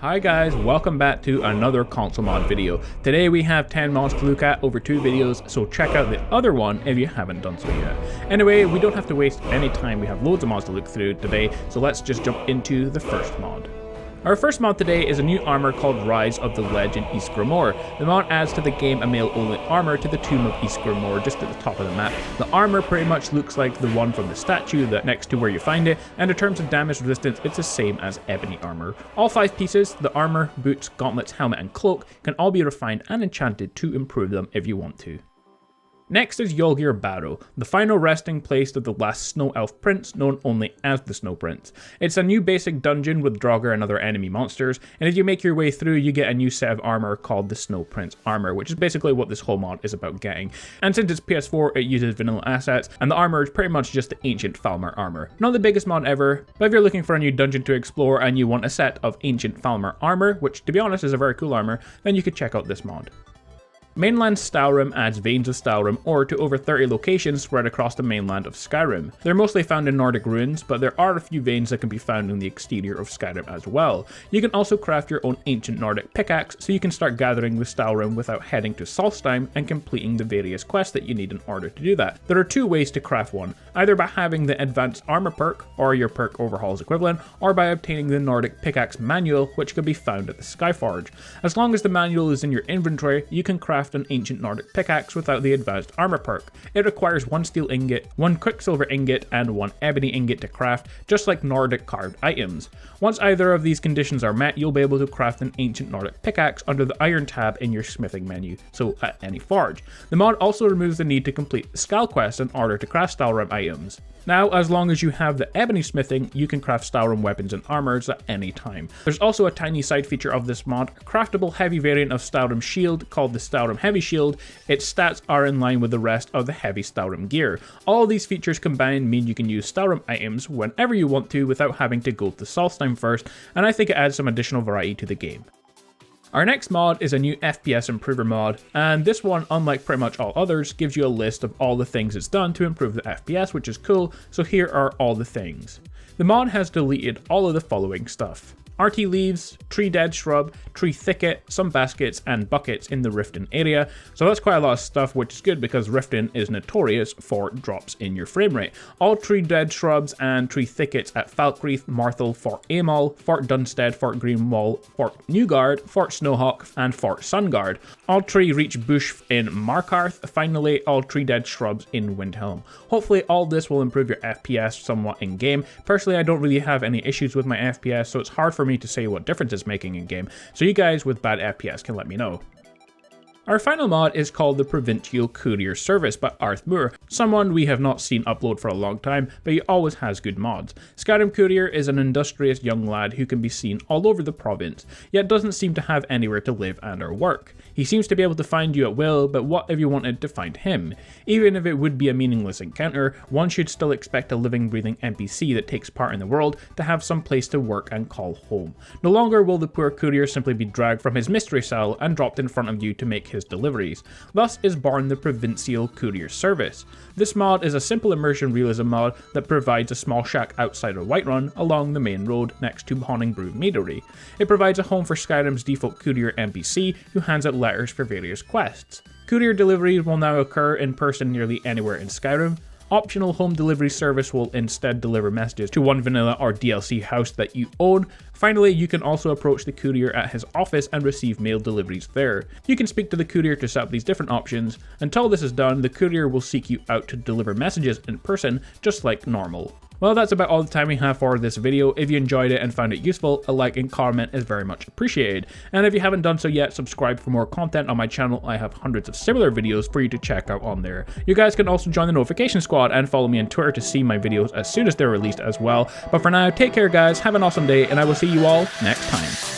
Hi guys, welcome back to another console mod video. Today we have 10 mods to look at over 2 videos, so check out the other one if you haven't done so yet. Anyway, we don't have to waste any time, we have loads of mods to look through today, so let's just jump into the first mod. Our first mod today is a new armor called Rise of the Legend Ysgramor. The mod adds to the game a male-only armor to the tomb of Ysgramor just at the top of the map. The armor pretty much looks like the one from the statue that next to where you find it, and in terms of damage resistance it's the same as ebony armor. All 5 pieces, the armor, boots, gauntlets, helmet and cloak, can all be refined and enchanted to improve them if you want to. Next is Jolgeirr Barrow, the final resting place of the last Snow Elf Prince, known only as the Snow Prince. It's a new basic dungeon with Jolgeirr and other enemy monsters, and as you make your way through you get a new set of armor called the Snow Prince armor, which is basically what this whole mod is about getting. And since it's PS4 it uses vanilla assets, and the armor is pretty much just the ancient Falmer armor. Not the biggest mod ever, but if you're looking for a new dungeon to explore and you want a set of ancient Falmer armor, which to be honest is a very cool armor, then you could check out this mod. Mainland Skyrim adds Veins of Skyrim ore to over 30 locations spread across the mainland of Skyrim. They're mostly found in Nordic ruins, but there are a few veins that can be found in the exterior of Skyrim as well. You can also craft your own ancient Nordic pickaxe, so you can start gathering the Skyrim without heading to Solstheim and completing the various quests that you need in order to do that. There are 2 ways to craft one, either by having the advanced armor perk, or your perk overhauls equivalent, or by obtaining the Nordic pickaxe manual, which can be found at the Skyforge. As long as the manual is in your inventory, you can craft an ancient Nordic pickaxe without the advanced armor perk. It requires 1 steel ingot, 1 quicksilver ingot, and 1 ebony ingot to craft, just like Nordic carved items. Once either of these conditions are met, you'll be able to craft an ancient Nordic pickaxe under the iron tab in your smithing menu, so at any forge. The mod also removes the need to complete the Skal quest in order to craft Skyrim items. Now, as long as you have the ebony smithing, you can craft Skyrim weapons and armors at any time. There's also a tiny side feature of this mod, a craftable heavy variant of Skyrim shield called the Skyrim Heavy Shield. Its stats are in line with the rest of the heavy Skyrim gear. All these features combined mean you can use Skyrim items whenever you want to without having to go to Solstheim first, and I think it adds some additional variety to the game. Our next mod is a new FPS improver mod, and this one, unlike pretty much all others, gives you a list of all the things it's done to improve the FPS, which is cool, so here are all the things. The mod has deleted all of the following stuff: RT leaves, tree dead shrub, tree thicket, some baskets and buckets in the Riften area, so that's quite a lot of stuff, which is good because Riften is notorious for drops in your frame rate. All tree dead shrubs and tree thickets at Falkreath, Marthal, Fort Amol, Fort Dunstead, Fort Greenwall, Fort Newgard, Fort Snowhawk and Fort Sungard. All tree reach bush in Markarth, finally all tree dead shrubs in Windhelm. Hopefully all this will improve your FPS somewhat in game. Personally I don't really have any issues with my FPS, so it's hard for me to say what difference it's making in game, so you guys with bad FPS can let me know. Our final mod is called the Provincial Courier service by ARTHMOOR, someone we have not seen upload for a long time, but he always has good mods. Skyrim Courier is an industrious young lad who can be seen all over the province, yet doesn't seem to have anywhere to live and or work. He seems to be able to find you at will, but what if you wanted to find him? Even if it would be a meaningless encounter, one should still expect a living breathing NPC that takes part in the world to have some place to work and call home. No longer will the poor courier simply be dragged from his mystery cell and dropped in front of you to make his deliveries. Thus is born the Provincial Courier service. This mod is a simple immersion realism mod that provides a small shack outside of Whiterun along the main road next to Honningbrew Meadery. It provides a home for Skyrim's default courier NPC who hands out letters for various quests. Courier deliveries will now occur in person nearly anywhere in Skyrim. Optional home delivery service will instead deliver messages to one vanilla or DLC house that you own. Finally, you can also approach the courier at his office and receive mail deliveries there. You can speak to the courier to set up these different options. Until this is done, the courier will seek you out to deliver messages in person, just like normal. Well, that's about all the time we have for this video. If you enjoyed it and found it useful, a like and comment is very much appreciated. And if you haven't done so yet, subscribe for more content on my channel. I have hundreds of similar videos for you to check out on there. You guys can also join the notification squad and follow me on Twitter to see my videos as soon as they're released as well. But for now, take care guys, have an awesome day, and I will see you all next time.